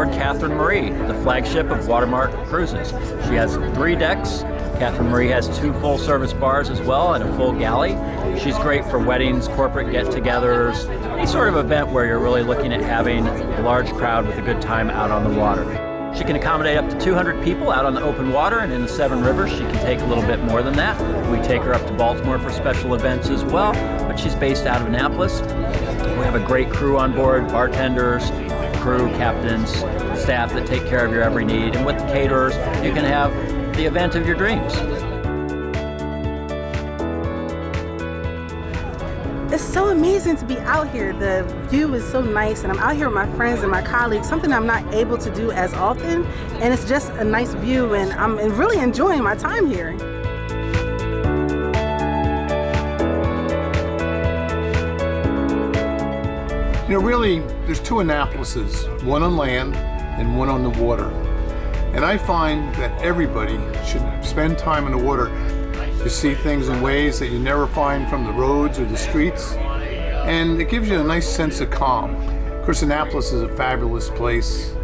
aboard Catherine Marie, the flagship of Watermark Cruises. She has 3 decks. Catherine Marie has 2 full-service bars as well and a full galley. She's great for weddings, corporate get-togethers, any sort of event where you're really looking at having a large crowd with a good time out on the water. She can accommodate up to 200 people out on the open water, and in the 7 rivers she can take a little bit more than that. We take her up to Baltimore for special events as well, but she's based out of Annapolis. We have a great crew on board, bartenders, crew, captains, staff that take care of your every need, and with the caterers you can have the event of your dreams. It's so amazing to be out here. The view is so nice, and I'm out here with my friends and my colleagues, something I'm not able to do as often, and it's just a nice view, and I'm really enjoying my time here. You know, really, there's 2 Annapolises, one on land and one on the water. And I find that everybody should spend time in the water to see things in ways that you never find from the roads or the streets. And it gives you a nice sense of calm. Of course, Annapolis is a fabulous place,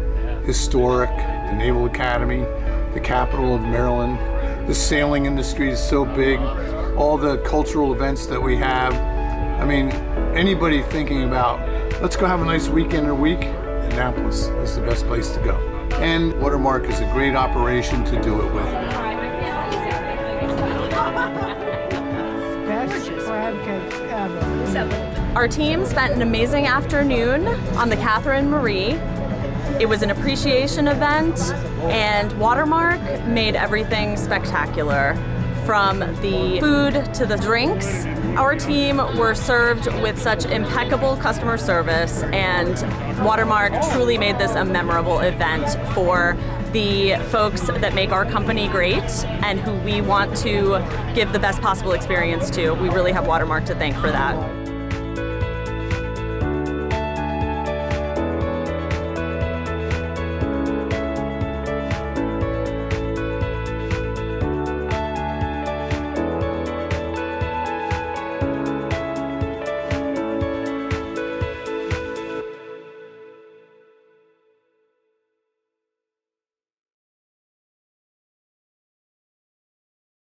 historic, the Naval Academy, the capital of Maryland. The sailing industry is so big, all the cultural events that we have. I mean, anybody thinking about, let's go have a nice weekend or week, Annapolis is the best place to go. And Watermark is a great operation to do it with. Our team spent an amazing afternoon on the Catherine Marie. It was an appreciation event, and Watermark made everything spectacular. From the food to the drinks, our team were served with such impeccable customer service, and Watermark truly made this a memorable event for the folks that make our company great and who we want to give the best possible experience to. We really have Watermark to thank for that.